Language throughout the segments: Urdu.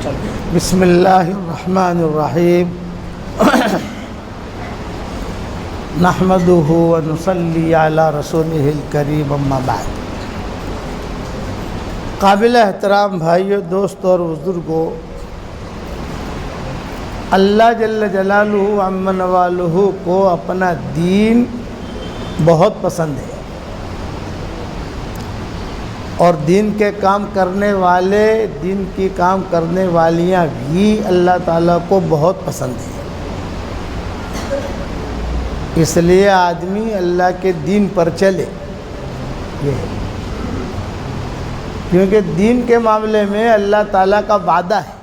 بسم اللہ الرحمن الرحیم نحمدہ ونصلی علی رسولہ الکریم اما بعد۔ قابل احترام بھائیو، دوستو اور بزرگو، اللہ جل جلالہ عم نوالہ کو اپنا دین بہت پسند ہے، اور دین کے کام کرنے والے، دین کی کام کرنے والیاں بھی اللہ تعالیٰ کو بہت پسند ہیں۔ اس لیے آدمی اللہ کے دین پر چلے، یہ ہے، کیونکہ دین کے معاملے میں اللہ تعالیٰ کا وعدہ ہے۔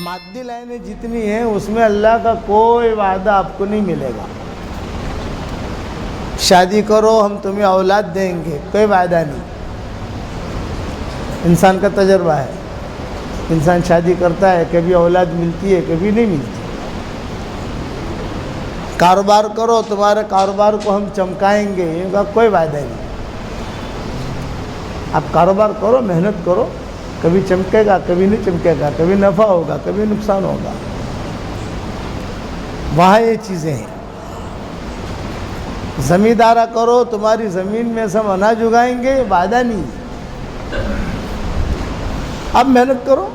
مادی لائنیں جتنی ہیں اس میں اللہ کا کوئی وعدہ آپ کو نہیں ملے گا۔ شادی کرو ہم تمہیں اولاد دیں گے، کوئی وعدہ نہیں۔ انسان کا تجربہ ہے، انسان شادی کرتا ہے، کبھی اولاد ملتی ہے، کبھی نہیں ملتی۔ کاروبار کرو، تمہارے کاروبار کو ہم چمکائیں گے، ان کا کوئی وعدہ نہیں۔ آپ کاروبار کرو، محنت کرو، کبھی چمکے گا، کبھی نہیں چمکے گا، کبھی نفع ہوگا، کبھی نقصان ہوگا۔ وہاں یہ چیزیں ہیں۔ زمیندارہ کرو، تمہاری زمین میں سے ہم اناج اگائیں گے، وعدہ نہیں۔ اب محنت کرو،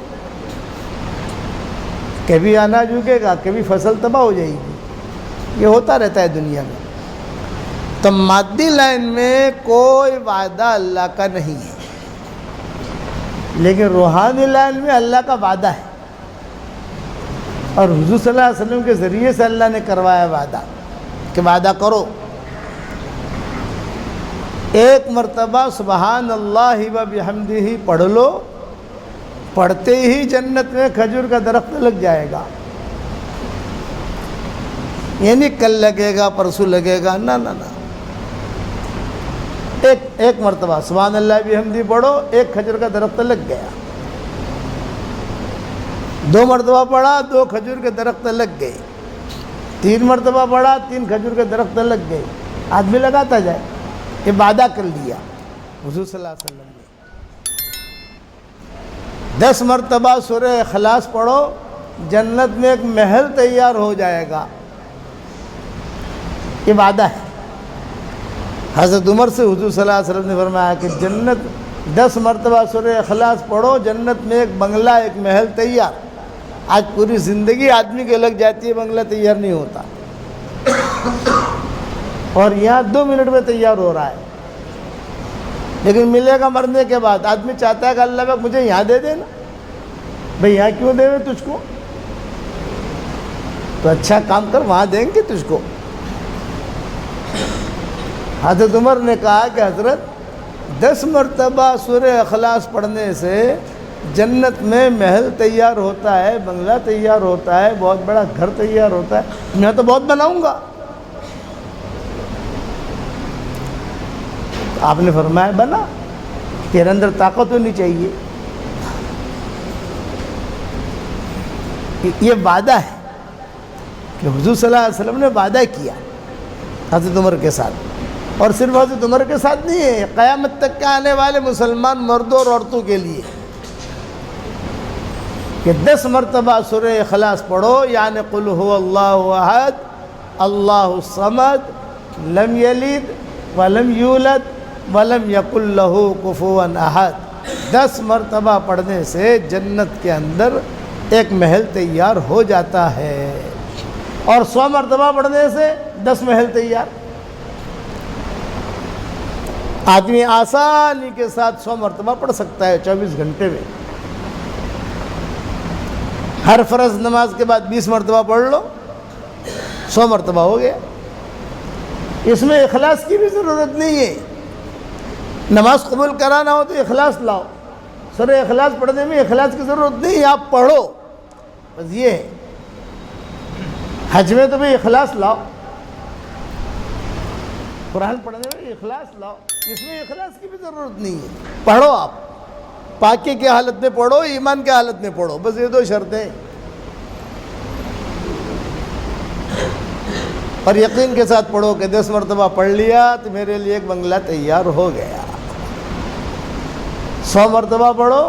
کبھی اناج اگے گا، کبھی فصل تباہ ہو جائے گی، یہ ہوتا رہتا ہے دنیا میں۔ تو مادی لائن میں کوئی وعدہ اللہ کا نہیں ہے، لیکن روحانی لائن میں اللہ کا وعدہ ہے، اور حضور صلی اللہ علیہ وسلم کے ذریعے سے اللہ نے کروایا وعدہ کہ وعدہ کرو۔ ایک مرتبہ سبحان اللہ و بحمدہ پڑھ لو، پڑھتے ہی جنت میں کھجور کا درخت لگ جائے گا۔ یعنی کل لگے گا، پرسوں لگے گا، نہ نہ نہ، ایک مرتبہ سبحان اللہ بحمدہ پڑھو، ایک کھجور کا درخت لگ گیا۔ 2 مرتبہ پڑھا، 2 کھجور کے درخت لگ گئے۔ 3 مرتبہ پڑھا، 3 کھجور کے درخت لگ گئے۔ آدمی لگاتا جائے، یہ وعدہ کر لیا حضور صلی اللہ علیہ وسلم نے۔ 10 مرتبہ سورہ اخلاص پڑھو، جنت میں ایک محل تیار ہو جائے گا، یہ وعدہ ہے۔ حضرت عمر سے حضور صلی اللہ علیہ وسلم نے فرمایا کہ جنت 10 مرتبہ سورہ اخلاص پڑھو، جنت میں ایک بنگلہ، ایک محل تیار۔ آج پوری زندگی آدمی کے لگ جاتی ہے، بنگلہ تیار نہیں ہوتا، اور یہاں 2 منٹ میں تیار ہو رہا ہے، لیکن ملے گا مرنے کے بعد۔ آدمی چاہتا ہے کہ اللہ پاک مجھے یہاں دے دینا، بھئی یہاں کیوں دے ہوئے تجھ کو، تو اچھا کام کر، وہاں دیں گے تجھ کو۔ حضرت عمر نے کہا کہ حضرت 10 مرتبہ سورہ اخلاص پڑھنے سے جنت میں محل تیار ہوتا ہے، بنگلہ تیار ہوتا ہے، بہت بڑا گھر تیار ہوتا ہے، میں تو بہت بناؤں گا۔ آپ نے فرمایا بنا، تیرے اندر طاقت ہونی چاہیے۔ یہ وعدہ ہے کہ حضور صلی اللہ علیہ وسلم نے وعدہ کیا حضرت عمر کے ساتھ، اور صرف حضرت عمر کے ساتھ نہیں ہے، قیامت تک کے آنے والے مسلمان مردوں اور عورتوں کے لیے، کہ 10 مرتبہ سورہ اخلاص پڑھو، یعنی قل هو اللہ احد اللہ الصمد لم یلد ولم یولد ولم یکن لہ کفوا احد۔ 10 مرتبہ پڑھنے سے جنت کے اندر ایک محل تیار ہو جاتا ہے، اور 100 مرتبہ پڑھنے سے 10 محل تیار۔ آدمی آسانی کے ساتھ 100 مرتبہ پڑھ سکتا ہے 24 گھنٹے میں۔ ہر فرض نماز کے بعد 20 مرتبہ پڑھ لو، 100 مرتبہ ہو گیا۔ اس میں اخلاص کی بھی ضرورت نہیں ہے۔ نماز قبول کرانا ہو تو اخلاص لاؤ، سورہ اخلاص پڑھنے میں اخلاص کی ضرورت نہیں ہے، آپ پڑھو، بس یہ ہے۔ حج میں تو بھی اخلاص لاؤ، قرآن پڑھنے میں اخلاص لاؤ، اس میں اخلاص کی بھی ضرورت نہیں ہے۔ پڑھو، آپ پاکی کی حالت میں پڑھو، ایمان کی حالت میں پڑھو، بس یہ 2 شرطیں، اور یقین کے ساتھ پڑھو کہ 10 مرتبہ پڑھ لیا تو میرے لیے ایک بنگلہ تیار ہو گیا۔ 100 مرتبہ پڑھو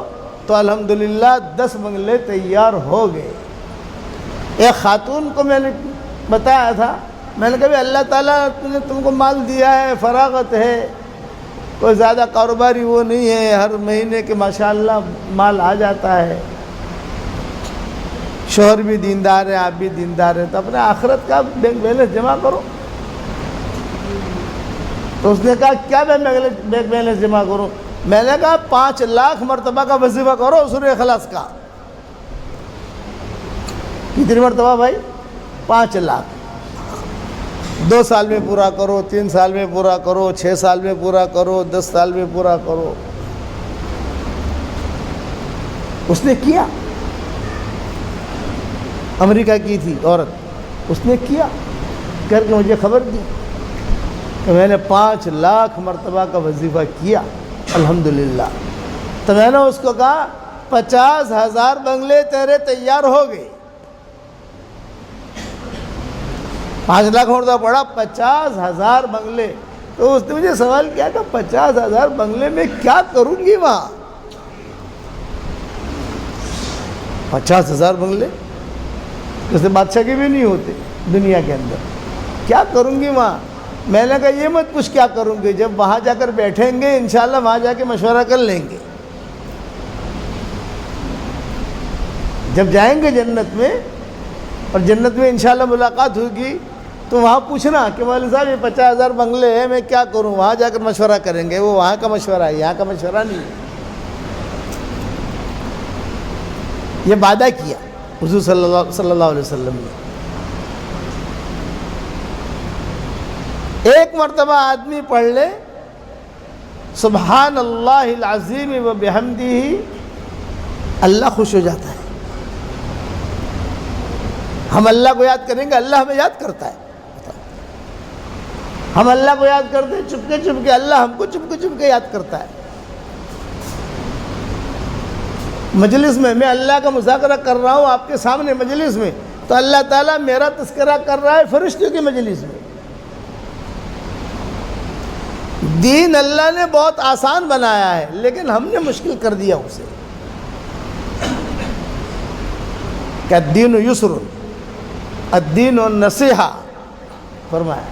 تو الحمدللہ 10 بنگلے تیار ہو گئے۔ ایک خاتون کو میں نے بتایا تھا، میں نے کہا بھی اللہ تعالیٰ نے تم کو مال دیا ہے، فراغت ہے، کوئی زیادہ کاروباری وہ نہیں ہے، ہر مہینے کے ماشاءاللہ مال آ جاتا ہے، شوہر بھی دیندار ہے، آپ بھی دیندار ہیں، تو اپنے آخرت کا بینک بیلنس جمع کرو۔ تو اس نے کہا کیا میں بینک بیلنس جمع کروں؟ میں نے کہا 5 لاکھ مرتبہ کا وظیفہ کرو سورہ اخلاص کا۔ کتنی مرتبہ بھائی؟ 5 لاکھ۔ 2 سال میں پورا کرو، 3 سال میں پورا کرو، 6 سال میں پورا کرو، 10 سال میں پورا کرو۔ اس نے کیا، امریکہ کی تھی عورت، اس نے کیا، کر کے مجھے خبر دی کہ میں نے 5 لاکھ مرتبہ کا وظیفہ کیا الحمدللہ۔ تو میں نے اس کو کہا 50,000 بنگلے تیرے تیار ہو گئے۔ 5 لاکھ مرتبہ پڑا، 50,000 بنگلے۔ تو اس نے مجھے سوال کیا کہ 50,000 بنگلے میں کیا کروں گی وہاں؟ 50,000 بنگلے جیسے بادشاہ کے بھی نہیں ہوتے دنیا کے اندر، کیا کروں گی وہاں؟ میں نے کہا یہ مت پوچھ کیا کروں گی، جب وہاں جا کر بیٹھیں گے انشاءاللہ وہاں جا کے مشورہ کر لیں گے۔ جب جائیں گے جنت میں اور جنت میں انشاءاللہ ملاقات ہوگی تو وہاں پوچھنا کہ مولوی صاحب یہ 50,000 بنگلے ہیں، میں کیا کروں؟ وہاں جا کر مشورہ کریں گے، وہ وہاں کا مشورہ ہے، یہاں کا مشورہ نہیں ہے۔ یہ وعدہ کیا حضور صلی اللہ علیہ وسلم نے۔ ایک مرتبہ آدمی پڑھ لے سبحان اللہ العظیم و بحمدہ، اللہ خوش ہو جاتا ہے۔ ہم اللہ کو یاد کریں گے، اللہ ہمیں یاد کرتا ہے۔ ہم اللہ کو یاد کرتے ہیں چپکے چپکے، اللہ ہم کو چپکے چپکے یاد کرتا ہے۔ مجلس میں میں اللہ کا مذاکرہ کر رہا ہوں آپ کے سامنے مجلس میں، تو اللہ تعالیٰ میرا تذکرہ کر رہا ہے فرشتوں کی مجلس میں۔ دین اللہ نے بہت آسان بنایا ہے لیکن ہم نے مشکل کر دیا اسے۔ کہ الدین یسر، الدین النصیحہ، فرمایا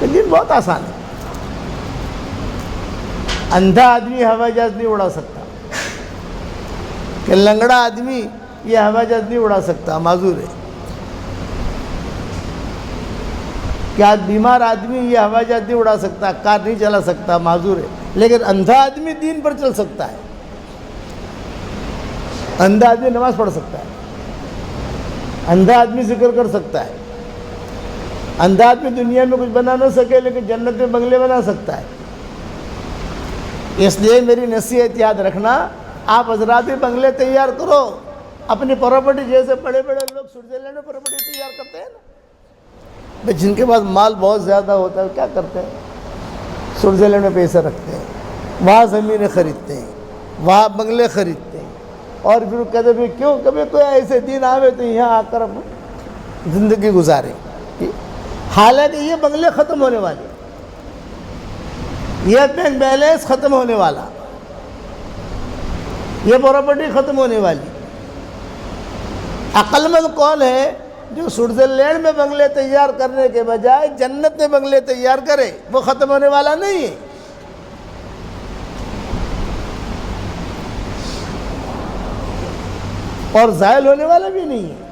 کہ دین بہت آسان ہے۔ اندھا آدمی ہوائی جہاز نہیں اڑا سکتا، کہ لنگڑا آدمی یہ ہوائی جہاز نہیں اڑا سکتا، معذور ہے۔ کیا بیمار آدمی یہ ہوائی جہاز نہیں اڑا سکتا، کار نہیں چلا سکتا، معذور ہے۔ لیکن اندھا آدمی دین پر چل سکتا ہے، اندھا آدمی نماز پڑھ سکتا ہے، اندھا آدمی ذکر کر سکتا ہے، اندھا آدمی دنیا میں کچھ بنا نہ سکے لیکن جنت میں بنگلے بنا سکتا ہے۔ اس لیے میری نصیحت یاد رکھنا، آپ حضرات بھی بنگلے تیار کرو اپنی پراپرٹی، جیسے بڑے بڑے لوگ سوئٹزرلینڈ میں پراپرٹی تیار کرتے ہیں نا، جن کے پاس مال بہت زیادہ ہوتا ہے کیا کرتے ہیں؟ سوئٹزرلینڈ میں پیسے رکھتے ہیں، وہاں زمینیں خریدتے ہیں، وہاں بنگلے خریدتے ہیں، اور پھر کہتے ہیں کیوں کبھی کوئی ایسے دن آوے تو یہاں آ کر ہم زندگی گزاریں۔ حالانکہ یہ بنگلے ختم ہونے والے، یہ بینک بیلنس ختم ہونے والا، یہ پراپرٹی ختم ہونے والی۔ عقل مند کون ہے جو سوئٹزرلینڈ میں بنگلے تیار کرنے کے بجائے جنت میں بنگلے تیار کرے؟ وہ ختم ہونے والا نہیں ہے۔ اور زائل ہونے والا بھی نہیں ہے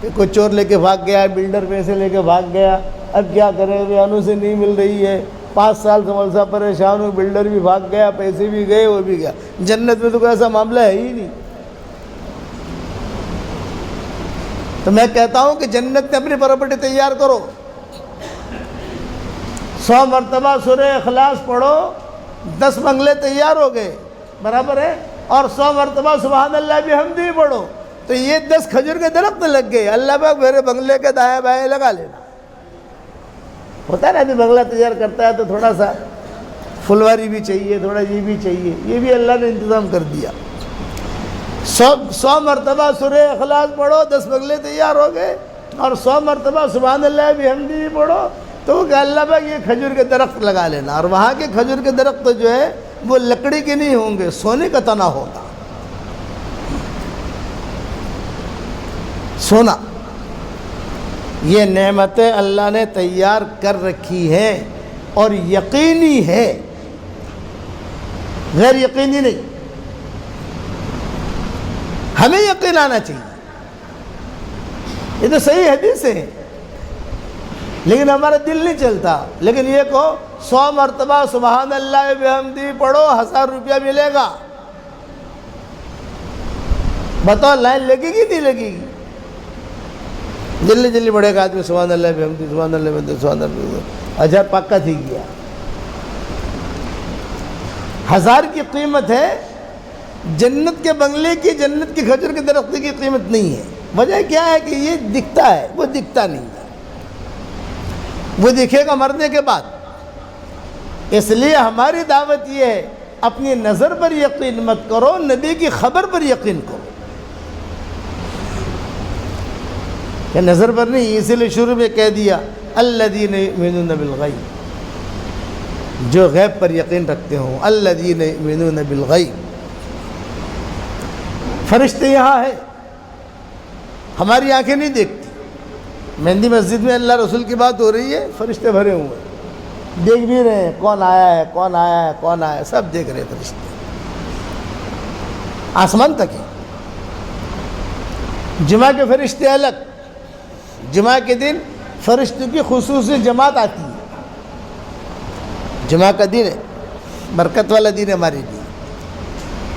کہ کوئی چور لے کے بھاگ گیا، بلڈر پیسے لے کے بھاگ گیا، اب کیا کریں، بیانوں سے نہیں مل رہی ہے، 5 سال سے ملسا پریشان ہوں، بلڈر بھی بھاگ گیا، پیسے بھی گئے، وہ بھی گیا۔ جنت میں تو کوئی ایسا معاملہ ہے ہی نہیں۔ تو میں کہتا ہوں کہ جنت میں اپنی پراپرٹی تیار کرو، 100 مرتبہ سورہ اخلاص پڑھو، 10 بنگلے تیار ہو گئے، برابر ہے؟ اور 100 مرتبہ سبحان اللہ بحمدہ پڑھو تو یہ 10 کھجور کے درخت لگ گئے۔ اللہ پاک میرے بنگلے کے دائیں بائیں لگا لینا۔ ہوتا ہے نا ابھی بنگلہ تیار کرتا ہے تو تھوڑا سا پھلواری بھی چاہیے، تھوڑا یہ بھی چاہیے، یہ بھی اللہ نے انتظام کر دیا۔ 100 مرتبہ سورہ اخلاص پڑھو، 10 بنگلے تیار ہو گئے، اور 100 مرتبہ سبحان اللہ بحمدہ پڑھو تو کہ اللہ پاک یہ کھجور کے درخت لگا لینا۔ اور وہاں کے کھجور کے درخت جو ہے وہ لکڑی کے نہیں ہوں گے، سونے کا تنا ہوگا۔ سونا، یہ نعمتیں اللہ نے تیار کر رکھی ہیں اور یقینی ہے، غیر یقینی نہیں۔ ہمیں یقین آنا چاہیے، یہ تو صحیح حدیث ہے، لیکن ہمارا دل نہیں چلتا۔ لیکن یہ کہو 100 مرتبہ سبحان اللہ بحمدی پڑھو 1000 روپیہ ملے گا، بتاؤ لائن لگے گی نہیں لگے گی؟ جلدی جلدی پڑھے گا آدمی سبحان اللہ بحمدی سبحان اللہ بحمدی سبحان اللہ بحمدی، 1000 پکا تھی گیا۔ 1000 کی قیمت ہے، جنت کے بنگلے کی، جنت کے کھجور کے درخت کی قیمت نہیں ہے۔ وجہ کیا ہے کہ یہ دکھتا ہے، وہ دکھتا نہیں ہے، وہ دکھے گا مرنے کے بعد۔ اس لیے ہماری دعوت یہ ہے، اپنی نظر پر یقین مت کرو، نبی کی خبر پر یقین کرو۔ کہ نظر پر نہیں، اسی لیے شروع میں کہہ دیا الذین یؤمنون بالغیب، جو غیب پر یقین رکھتے ہوں، الذین یؤمنون بالغیب۔ فرشتے یہاں ہے، ہماری آنکھیں نہیں دیکھتی۔ مہندی مسجد میں اللہ رسول کی بات ہو رہی ہے، فرشتے بھرے ہوئے ہیں، دیکھ بھی رہے ہیں کون آیا ہے کون آیا ہے کون آیا ہے، سب دیکھ رہے ہیں فرشتے، آسمان تک ہے۔ جمعہ کے فرشتے الگ، جمعہ کے دن فرشتوں کی خصوصی جماعت آتی ہے۔ جمعہ کا دن ہے، برکت والا دن ہے ہمارے لیے،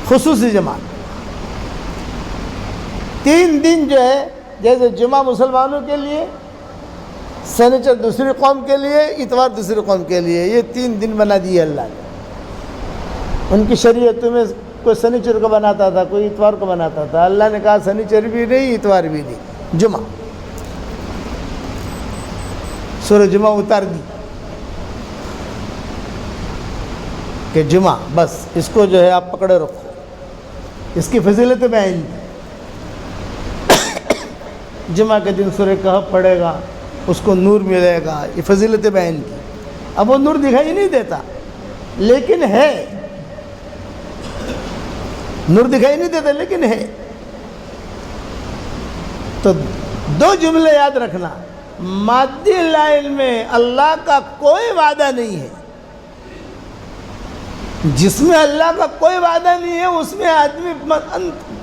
خصوصی جماعت۔ 3 دن جو ہے، جیسے جمعہ مسلمانوں کے لیے، سنیچر دوسری قوم کے لیے، اتوار دوسری قوم کے لیے، یہ 3 دن بنا دیے اللہ نے۔ ان کی شریعتوں میں کوئی سنیچر کو بناتا تھا، کوئی اتوار کو بناتا تھا، اللہ نے کہا سنیچر بھی نہیں اتوار بھی نہیں، جمعہ۔ سورہ جمعہ اتار دی کہ جمعہ بس اس کو جو ہے آپ پکڑے رکھو، اس کی فضیلت بیان دی۔ جمعہ کے دن سورہ کہف پڑھے گا، اس کو نور ملے گا، یہ فضیلت بیان کی۔ اب وہ نور دکھائی نہیں دیتا، لیکن ہے، نور دکھائی نہیں دیتا لیکن ہے۔ تو 2 جملے یاد رکھنا، مادی لائن میں اللہ کا کوئی وعدہ نہیں ہے، جس میں اللہ کا کوئی وعدہ نہیں ہے اس میں آدمی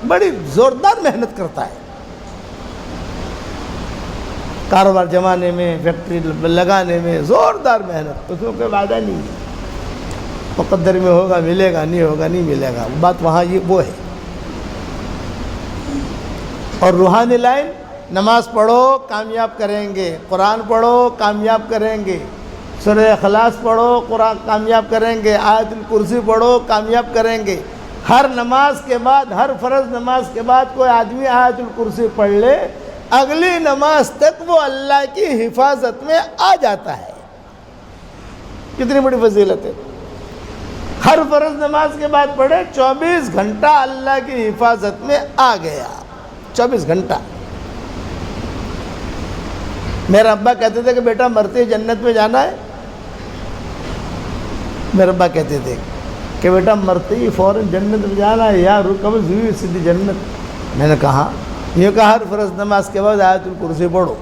بڑی زوردار محنت کرتا ہے، کاروبار جمانے میں، فیکٹری لگانے میں زوردار محنت، اس میں کوئی وعدہ نہیں ہے، مقدر میں ہوگا ملے گا، نہیں ہوگا نہیں ملے گا، بات وہاں یہ وہ ہے۔ اور روحانی لائن، نماز پڑھو کامیاب کریں گے، قرآن پڑھو کامیاب کریں گے، سورہ اخلاص پڑھو قرآن کامیاب کریں گے، آیت الکرسی پڑھو کامیاب کریں گے۔ ہر نماز کے بعد، ہر فرض نماز کے بعد کوئی آدمی آیت الکرسی پڑھ لے، اگلی نماز تک وہ اللہ کی حفاظت میں آ جاتا ہے۔ کتنی بڑی فضیلت ہے۔ ہر فرض نماز کے بعد پڑھے، 24 گھنٹہ اللہ کی حفاظت میں آ گیا، 24 گھنٹہ۔ میرا ابا کہتے تھے کہ بیٹا مرتے جنت میں جانا ہے، میرے ابا کہتے تھے کہ بیٹا مرتے ہی فوراً جنت میں جانا ہے، یا قبض ہوئی سیدھی جنت۔ میں نے کہا، یہ کہا ہر فرض نماز کے بعد آیت الکرسی پڑھو۔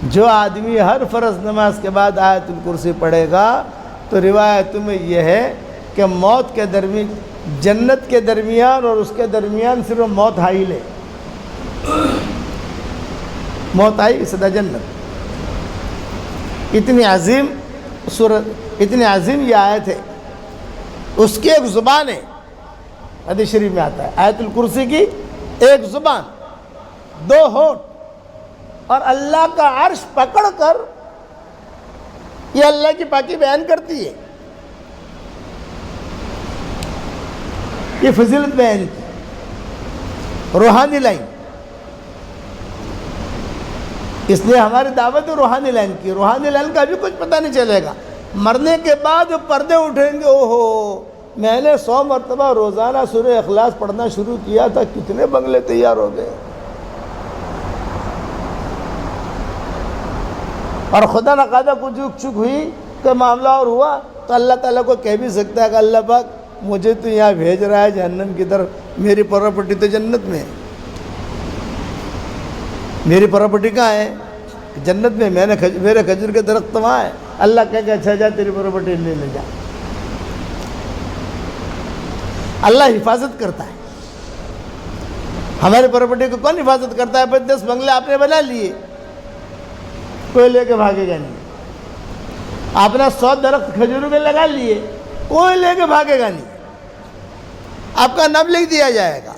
جو آدمی ہر فرض نماز کے بعد آیت الکرسی پڑھے گا تو روایتوں میں یہ ہے کہ موت کے درمیان، جنت کے درمیان اور اس کے درمیان صرف موت حائل ہے، موت آئی سدا جنت۔ اتنی عظیم سورت، اتنی عظیم یہ آیت ہے، اس کی ایک زبان ہے، حدیث شریف میں آتا ہے آیت الکرسی کی ایک زبان، 2 ہونٹ، اور اللہ کا عرش پکڑ کر یہ اللہ کی پاکی بیان کرتی ہے، یہ فضیلت بیان کی، روحانی لائن۔ اس لیے ہماری دعوت ہے روحانی لائن کی۔ روحانی لائن کا بھی کچھ پتہ نہیں چلے گا، مرنے کے بعد پردے اٹھیں گے، اوہو میں نے 100 مرتبہ روزانہ سورہ اخلاص پڑھنا شروع کیا تھا، کتنے بنگلے تیار ہو گئے۔ اور خدا نخواستہ کچھ چک ہوئی کہ معاملہ اور ہوا تو اللہ تعالیٰ کو کہہ بھی سکتا ہے کہ اللہ پاک مجھے تو یہاں بھیج رہا ہے جہنم کی طرف، میری پراپرٹی تو جنت میں ہے۔ میری پراپرٹی کہاں ہے؟ جنت میں. میرے کھجور کے درخت وہاں ہے. اللہ کہے کہ اچھا جا تیری پراپرٹی لے جا. اللہ حفاظت کرتا ہے. ہماری پراپرٹی کو کون حفاظت کرتا ہے؟ 10 بنگلے آپ نے بنا لیے, کوئی لے کے بھاگے گا نہیں. آپ نے 100 درخت کھجوروں کے لگا لیے, کوئی لے کے بھاگے گا نہیں. آپ کا نام لکھ دیا جائے گا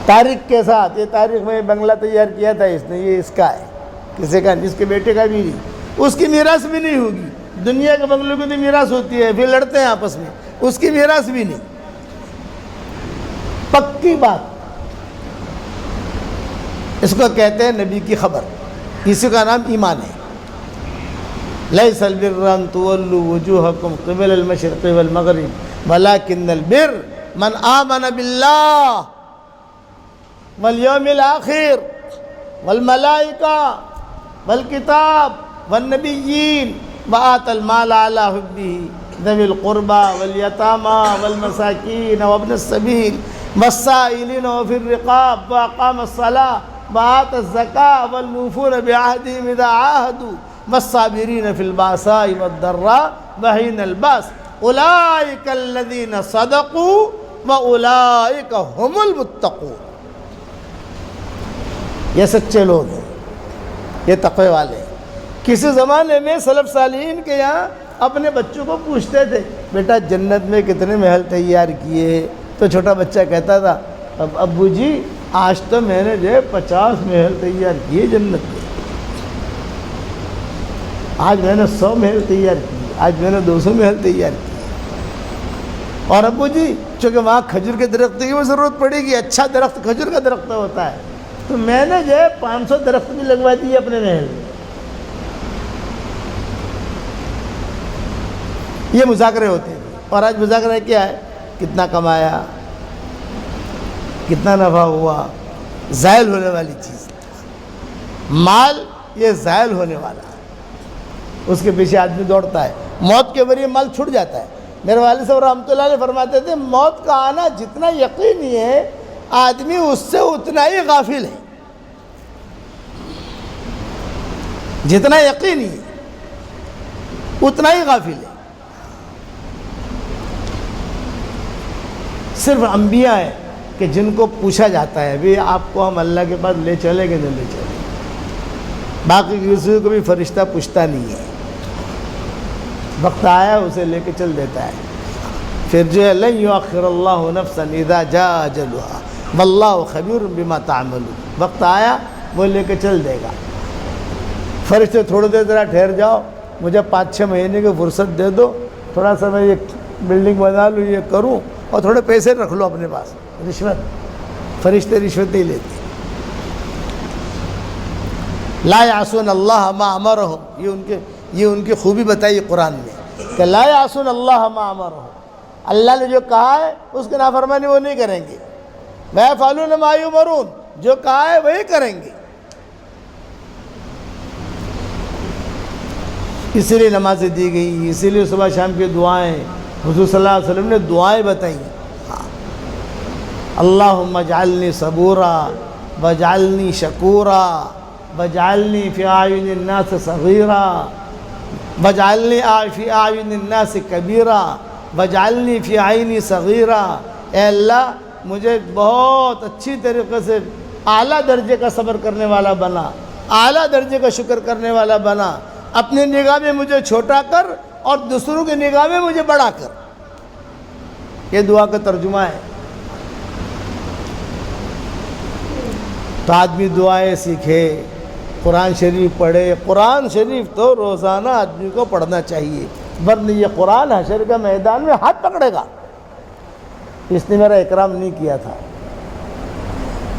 تاریخ کے ساتھ. یہ تاریخ میں بنگلہ تیار کیا تھا اس نے, یہ اس کا ہے, کسی کا نہیں, اس کے بیٹے کا بھی نہیں, اس کی میراث بھی نہیں ہوگی. دنیا کے بنگلوں کی تو میراث ہوتی ہے, پھر لڑتے ہیں آپس میں, اس کی میراث بھی نہیں. پکی بات. اس کو کہتے ہیں نبی کی خبر, اسی کا نام ایمان ہے. لیس البر ان تولوا وجوہکم قبل المشرق والمغرب ولکن البر من آمن باللہ والیوم الآخر والملائکہ والکتاب والنبیین وآت المال علی حبہ ذوی القربى والیتامى والمساکین وابن السبیل والسائلین وفی الرقاب واقام الصلاة وآت الزکاة والموفون بعہدہم اذا عاہدوا والصابرین فی الباساء والضراء وحین الباس اولئک الذین صدقوا واولئک هم المتقون. یہ سچے لوگ ہیں, یہ تقوی والے ہیں. کسی زمانے میں سلف صالحین کے یہاں اپنے بچوں کو پوچھتے تھے, بیٹا جنت میں کتنے محل تیار کیے؟ تو چھوٹا بچہ کہتا تھا, ابو جی آج تو میں نے 50 محل تیار کیے جنت میں, آج میں نے 100 محل تیار کیے, آج میں نے 200 محل تیار کیے. اور ابو جی چونکہ وہاں کھجور کے درخت کی وہ ضرورت پڑے گی, اچھا درخت کھجور کا درخت ہوتا ہے, تو میں نے 500 درخت بھی لگوا دیے اپنے محل میں. یہ مذاکرے ہوتے ہیں. اور آج مذاکرہ کیا ہے؟ کتنا کمایا, کتنا نفع ہوا. زائل ہونے والی چیز, مال یہ زائل ہونے والا ہے, اس کے پیچھے آدمی دوڑتا ہے. موت کے ذریعے مال چھوٹ جاتا ہے. میرے والد صاحب رحمۃ اللہ علیہ فرماتے تھے, موت کا آنا جتنا یقینی ہے آدمی اس سے اتنا ہی غافل ہے. جتنا یقینی ہے اتنا ہی غافل ہے. صرف انبیاء ہیں کہ جن کو پوچھا جاتا ہے بھی آپ کو ہم اللہ کے پاس لے چلیں کہ نہیں لے چلیں. باقی کسی کو بھی فرشتہ پوچھتا نہیں ہے, وقت آیا اسے لے کے چل دیتا ہے. پھر جو ہے لن یؤخر اللہ نفسا اذا جاء اجلها واللہ خبیر بما تعملون, وقت آیا وہ لے کے چل دے گا. فرشتے تھوڑی دیر ذرا ٹھہر جاؤ, مجھے 5-6 مہینے کی فرصت دے دو, تھوڑا سا میں یہ بلڈنگ بنا لوں, یہ کروں, اور تھوڑے پیسے رکھ لو اپنے پاس. رشوت, فرشتے رشوت نہیں لیتے. لا یعصون اللہ ما امرہم, یہ ان کی خوبی بتائی قرآن میں کہ لا یعصون اللہ ما امرہم, اللہ نے جو کہا ہے اس کی نافرمانی وہ نہیں کریں گے. ویفعلون ما یؤمرون, جو کہا ہے وہی کریں گے. اسی لیے نمازیں دی گئی, اسی لیے صبح شام کی دعائیں, حضور صلی اللہ علیہ وسلم نے دعائیں بتائیں. اللہم اجعلنی صبورا واجعلنی شکورا واجعلنی فی اعین الناس صغیرا واجعلنی فی اعین الناس کبیرا واجعلنی فی عینی صغیرا. اے اللہ مجھے بہت اچھی طریقے سے اعلیٰ درجے کا صبر کرنے والا بنا, اعلیٰ درجے کا شکر کرنے والا بنا. اپنی نگاہ میں مجھے چھوٹا کر اور دوسروں کی نگاہ میں مجھے بڑا کر. یہ دعا کا ترجمہ ہے. تو آدمی دعائیں سیکھے, قرآن شریف پڑھے. قرآن شریف تو روزانہ آدمی کو پڑھنا چاہیے, ورنہ یہ قرآن حشر کے میدان میں ہاتھ پکڑے گا. اس نے میرا اکرام نہیں کیا تھا,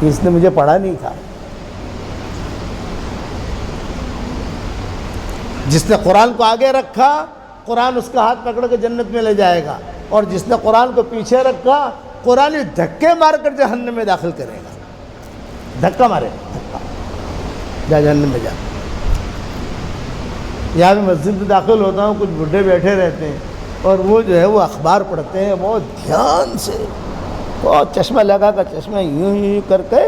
اس نے مجھے پڑھا نہیں تھا. جس نے قرآن کو آگے رکھا, قرآن اس کا ہاتھ پکڑ کے جنت میں لے جائے گا, اور جس نے قرآن کو پیچھے رکھا, قرآن دھکے مار کر جہنم میں داخل کرے گا. دھکا مارے, دھکا, جا جہنم میں جا. یہاں میں مسجد میں داخل ہوتا ہوں, کچھ بڈھے بیٹھے رہتے ہیں اور وہ جو ہے وہ اخبار پڑھتے ہیں بہت دھیان سے, بہت چشمہ لگا کر, چشمہ یوں کر کے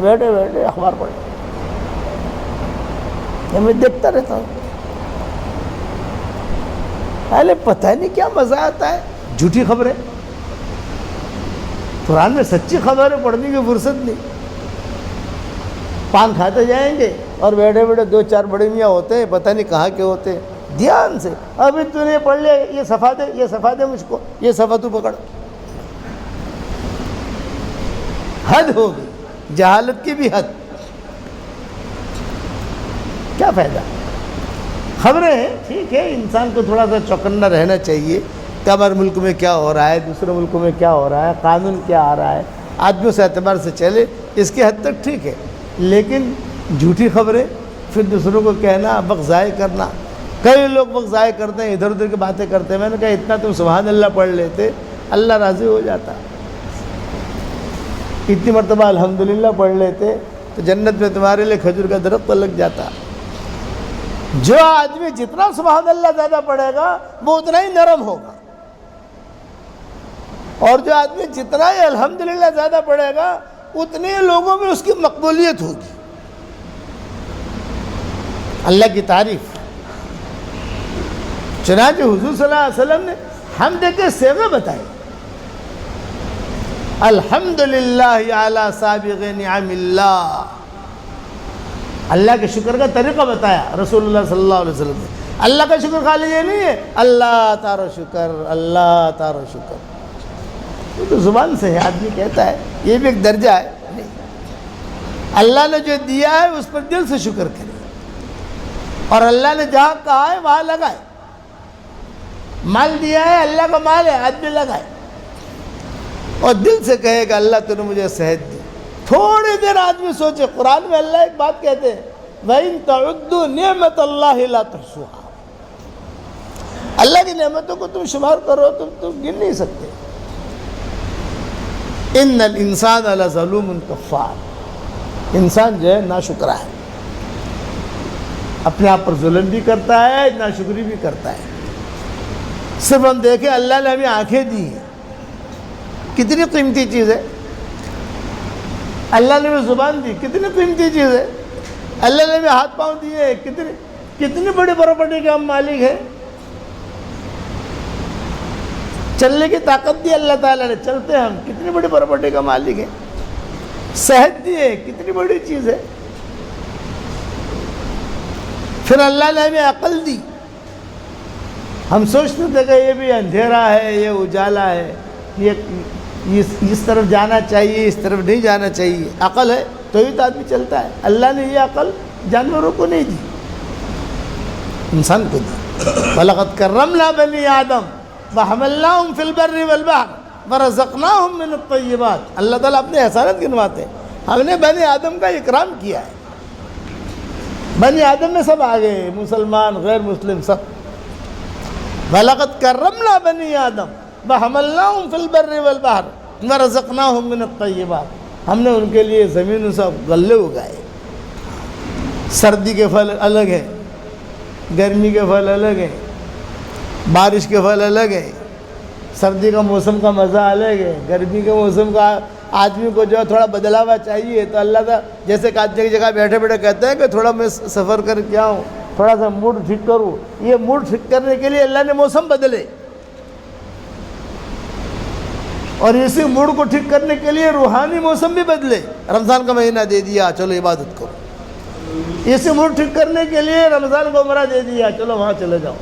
بیٹھے بیٹھے اخبار پڑھے، یہ میں دیکھتا رہتا ہوں، پہلے پتہ نہیں کیا مزہ آتا ہے، جھوٹی خبریں، قرآن میں سچی خبریں پڑھنے کی فرصت نہیں، پان کھاتے جائیں گے اور بیٹھے بیٹھے 2-4 بڑے میاں ہوتے ہیں، پتہ نہیں کہاں کے ہوتے ہیں، دھیان سے ابھی تو نے پڑھ لیا، یہ صفحہ دے مجھ کو، یہ صفحہ تو پکڑ، حد ہوگی، جہالت کی بھی حد، کیا فائدہ؟ خبریں ہیں ٹھیک ہے، انسان کو تھوڑا سا چوکنا رہنا چاہیے، ہمارے ملک میں کیا ہو رہا ہے، دوسرے ملکوں میں کیا ہو رہا ہے، قانون کیا آ رہا ہے، آدمیوں سے اعتبار سے چلے، اس کی حد تک ٹھیک ہے، لیکن جھوٹی خبریں پھر دوسروں کو کہنا، وقت ضائع کرنا، کئی لوگ وقت ضائع کرتے ہیں، ادھر ادھر کی باتیں کرتے ہیں، میں نے کہا اتنا تم سبحان اللہ پڑھ لیتے، اللہ راضی ہو جاتا، اتنی مرتبہ الحمدللہ پڑھ لیتے تو جنت میں تمہارے لیے کھجور کا درخت لگ جاتا۔ جو آدمی جتنا سبحان اللہ زیادہ پڑھے گا وہ اتنا ہی نرم ہوگا، اور جو آدمی جتنا ہی الحمدللہ زیادہ پڑھے گا اتنے لوگوں میں اس کی مقبولیت ہوگی۔ اللہ کی تعریف، چنانچہ حضور صلی اللہ علیہ وسلم نے حمد کے صیغے بتائے، الحمدللہ علی سابغ نعم اللہ، اللہ کے شکر کا طریقہ بتایا رسول اللہ صلی اللہ علیہ وسلم نے۔ اللہ کا شکر خالی یہ نہیں ہے اللہ تعالی شکر، اللہ تعالی شکر، وہ تو زبان سے ہے، آدمی کہتا ہے، یہ بھی ایک درجہ ہے، نہیں، اللہ نے جو دیا ہے اس پر دل سے شکر کرے، اور اللہ نے جہاں کہا ہے وہاں لگائے، مال دیا ہے اللہ کا مال ہے، آدمی لگائے اور دل سے کہے گا اللہ تو نے مجھے صحت دی۔ تھوڑی دیر آدمی سوچے، قرآن میں اللہ ایک بات کہتے ہیں وَإِن تَعُدُّوا نِعْمَةَ اللَّهِ لَا تُحْصُوهَا، اللہ کی نعمتوں کو تم شمار کرو تم گن نہیں سکتے۔ ان الانسان لظلوم کفار، انسان جو ہے ناشکرا ہے، اپنے آپ پر ظلم بھی کرتا ہے، ناشکری بھی کرتا ہے۔ صرف ہم دیکھیں اللہ نے ہمیں آنکھیں دی ہیں، کتنی قیمتی چیز ہے، اللہ نے ہمیں زبان دی، کتنی قیمتی چیز ہے، اللہ نے ہمیں ہاتھ پاؤں دیے، کتنی بڑی پراپرٹی کے ہم مالک ہیں، چلنے کی طاقت دی اللہ تعالیٰ نے، چلتے ہیں ہم، کتنی بڑی پراپرٹی کا مالک ہے، صحت دی ہے، کتنی بڑی چیز ہے، پھر اللہ نے ہمیں عقل دی، ہم سوچتے تھے کہ یہ بھی اندھیرا ہے، یہ اجالا ہے، یہ اس طرف جانا چاہیے، اس طرف نہیں جانا چاہیے، عقل ہے تو ہی تو آدمی چلتا ہے۔ اللہ نے یہ عقل جانوروں کو نہیں دی، انسان کو دی۔ وَلَقَدْ كَرَّمْنَا بَنِي آدَمَ وَحَمَلْنَاهُمْ فِي الْبَرِّ وَالْبَحْرِ وَرَزَقْنَاهُمْ مِنَ الطَّيِّبَاتِ، اللہ تعالیٰ اپنے احسانات گنواتے ہیں، ہم نے بنی آدم کا اکرام کیا ہے، بنی آدم میں سب آ گئے، مسلمان غیر مسلم سب۔ وَلَقَدْ كَرَّمْنَا بَنِي آدَمَ وَحَمَلْنَاهُمْ فِي الْبَرِّ وَالْبَحْرِ وَرَزَقْنَاهُمْ مِنَ الطَّيِّبَاتِ، ہم نے ان کے لیے زمینوں سے غلے اگائے، سردی کے پھل الگ ہیں، گرمی کے پھل الگ ہیں، بارش کے پھل الگ ہیں، سردی کا موسم کا مزہ الگ ہے، گرمی کے موسم کا آدمی کو جو تھوڑا بدلاوا چاہیے تو اللہ کا، جیسے کہ آدمی کی جگہ بیٹھے بیٹھے کہتے ہیں کہ تھوڑا میں سفر کر کے آؤں، تھوڑا سا موڈ ٹھیک کروں، یہ موڈ ٹھیک کرنے کے لیے اللہ نے موسم بدلے، اور اسی موڈ کو ٹھیک کرنے کے لیے روحانی موسم بھی بدلے، رمضان کا مہینہ دے دیا چلو عبادت کرو، اسی موڈ ٹھیک کرنے کے لیے رمضان کو عمرہ دے دیا چلو وہاں چلے جاؤ،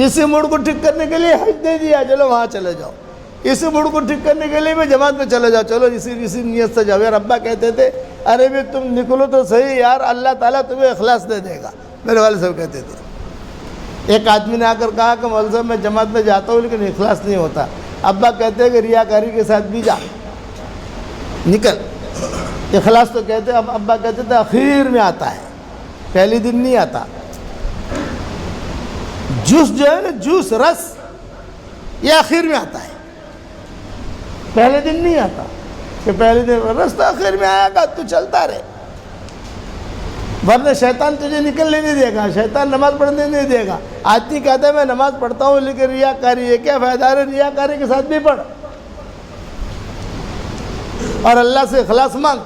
اسی موڈ کو ٹھیک کرنے کے لیے حج دے دیا چلو وہاں چلے جاؤ، اسی موڈ کو ٹھیک کرنے کے لیے میں جماعت میں چلے جاؤ، چلو اسی نیت سے جاؤ۔ یار ابا کہتے تھے ارے بھی تم نکلو تو صحیح یار، اللہ تعالیٰ تمہیں اخلاص دے دے گا، میرے والد صاحب کہتے تھے۔ ایک آدمی نے آ کر کہا کہ مولوی صاحب میں جماعت میں جاتا ہوں لیکن اخلاص نہیں ہوتا، ابا کہتے ہیں کہ ریاکاری کے ساتھ بھی جا، نکل، اخلاص تو کہتے ہیں، اب ابا کہتے تھے اخیر میں آتا ہے، پہلی دن نہیں آتا، جوس جو ہے نا، جوس رس، یہ آخر میں آتا ہے، پہلے دن نہیں آتا، کہ پہلے دن رس تو آخر میں آیا گا، تو چلتا رہے، ورنہ شیطان تجھے نکلنے نہیں دے گا، شیطان نماز پڑھنے نہیں دے گا۔ آدمی کہتا ہے میں نماز پڑھتا ہوں لیکن ریاکاری ہے، کیا فائدہ ہے، ریاکاری کے ساتھ بھی پڑھ اور اللہ سے اخلاص مانگ،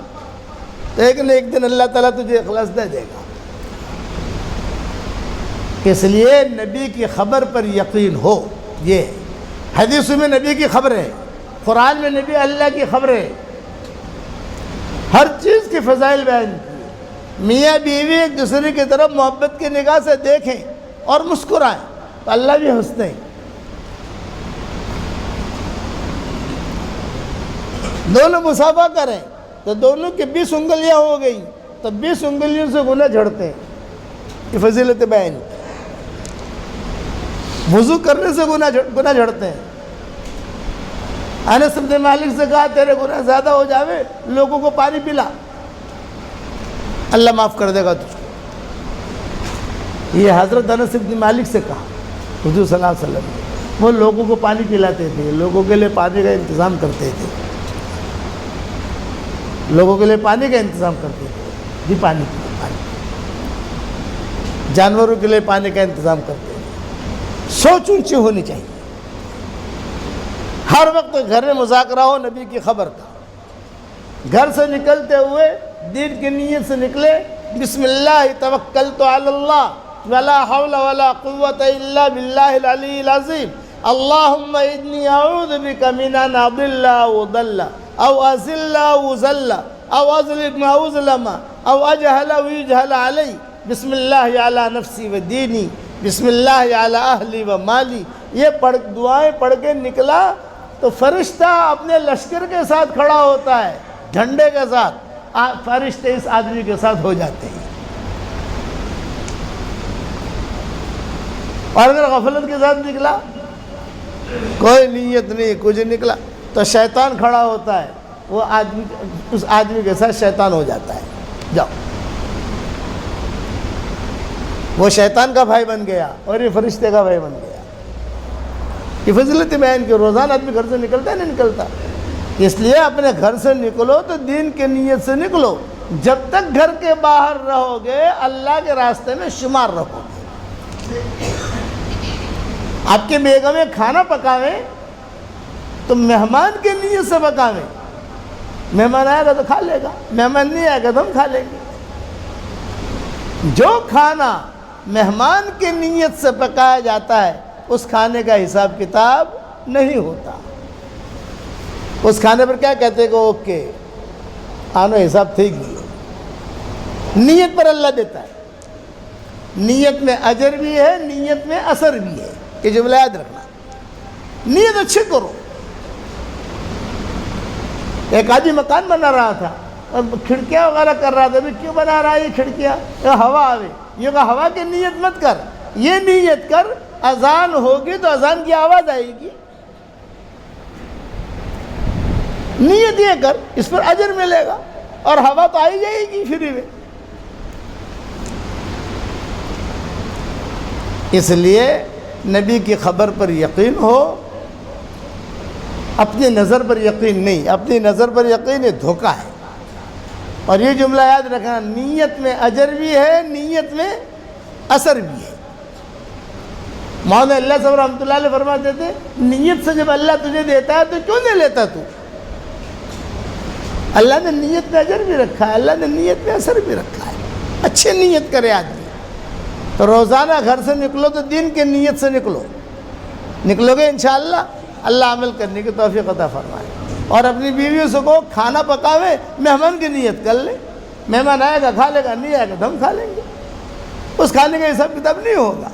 تو ایک نہ ایک دن اللہ تعالیٰ تجھے اخلاص دے دے گا۔ اس لیے نبی کی خبر پر یقین ہو۔ یہ حدیث میں نبی کی خبر ہے، قرآن میں نبی اللہ کی خبر ہے، ہر چیز کی فضائل بیان کی۔ میاں بیوی ایک دوسرے کی طرف محبت کی نگاہ سے دیکھیں اور مسکرائیں تو اللہ بھی ہنستے ہیں۔ دونوں مصافحہ کریں تو دونوں کی 20 انگلیاں ہو گئیں تو 20 انگلیوں سے گناہ جھڑتے ہیں۔ یہ فضیلت بیان۔ وضو کرنے سے گناہ جھڑتے ہیں۔ انس بن مالک سے کہا تیرے گناہ زیادہ ہو جاوے لوگوں کو پانی پلا، اللہ معاف کر دے گا تجھ کو۔ یہ حضرت انس بن مالک سے کہا حضور صلی اللہ علیہ وسلم نے۔ وہ لوگوں کو پانی پلاتے تھے، لوگوں کے لیے پانی کا انتظام کرتے تھے، لوگوں کے لیے پانی کا انتظام کرتے تھے، جی پانی پانی، جانوروں کے لیے پانی کا انتظام کرتے تھے۔ سوچ اونچی ہونی چاہیے، ہر وقت گھر میں مذاکرہ ہو نبی کی خبر کا۔ گھر سے نکلتے ہوئے دین کی نیت سے نکلے، بسم اللہ توکلت علی اللہ ولا حول ولا قوت الا باللہ العلی العظیم، اللہم انی اعوذ بک من ان اضل او اضل او ازل او ازل او اظلم او اظلم او اجہل او یجہل علی، بسم اللہ علی نفسی و دینی، بسم اللہ علی اہلی و مالی۔ یہ دعائیں پڑھ کے نکلا تو فرشتہ اپنے لشکر کے ساتھ کھڑا ہوتا ہے، جھنڈے کے ساتھ، فرشتے اس آدمی کے ساتھ ہو جاتے ہیں۔ اور اگر غفلت کے ساتھ نکلا، کوئی نیت نہیں، کچھ نکلا، تو شیطان کھڑا ہوتا ہے، وہ آدمی اس آدمی کے ساتھ شیطان ہو جاتا ہے۔ جاؤ، وہ شیطان کا بھائی بن گیا اور یہ فرشتے کا بھائی بن گیا۔ یہ فضیلت بیان کی۔ روزانہ آدمی گھر سے نکلتا ہے نہیں نکلتا؟ اس لیے اپنے گھر سے نکلو تو دین کے نیت سے نکلو۔ جب تک گھر کے باہر رہو گے اللہ کے راستے میں شمار رہو گے۔ آپ کے بیگمیں کھانا پکاویں تو مہمان کے نیت سے پکاویں، مہمان آئے گا تو کھا لے گا، مہمان نہیں آئے گا تو ہم کھا لیں گے۔ جو کھانا مہمان کی نیت سے پکایا جاتا ہے اس کھانے کا حساب کتاب نہیں ہوتا۔ اس کھانے پر کیا کہتے ہیں کہ اوکے آنو حساب ٹھیک نہیں۔ نیت پر اللہ دیتا ہے، نیت میں اجر بھی ہے، نیت میں اثر بھی ہے۔ یہ جملہ یاد رکھنا، نیت اچھی کرو۔ ایک آدمی مکان بنا رہا تھا اور کھڑکیاں وغیرہ کر رہا تھا، کیوں بنا رہا ہے یہ کھڑکیاں؟ ہوا آوے، یہ کہا ہوا کی نیت مت کر، یہ نیت کر اذان ہوگی تو اذان کی آواز آئے گی، نیت یہ کر، اس پر اجر ملے گا، اور ہوا تو آئی جائے گی فری میں۔ اس لیے نبی کی خبر پر یقین ہو، اپنی نظر پر یقین نہیں۔ اپنی نظر پر یقین یہ دھوکہ ہے۔ اور یہ جملہ یاد رکھنا، نیت میں اجر بھی ہے، نیت میں اثر بھی ہے۔ مولانا اللہ صاحب رحمۃ اللہ علیہ فرماتے تھے، نیت سے جب اللہ تجھے دیتا ہے تو کیوں نہیں لیتا تو؟ اللہ نے نیت میں اجر بھی رکھا ہے، اللہ نے نیت میں اثر بھی رکھا ہے۔ اچھی نیت کرے آدمی تو روزانہ گھر سے نکلو تو دین کی نیت سے نکلو گے انشاءاللہ اللہ عمل کرنے کی توفیق عطا فرمائے۔ اور اپنی بیویوں سے کو کھانا پکاوے، مہمان کی نیت کر لے، مہمان آئے گا کھا لے گا، نہیں آئے گا تو ہم کھا لیں گے، اس کھانے کا حساب کتاب نہیں ہوگا۔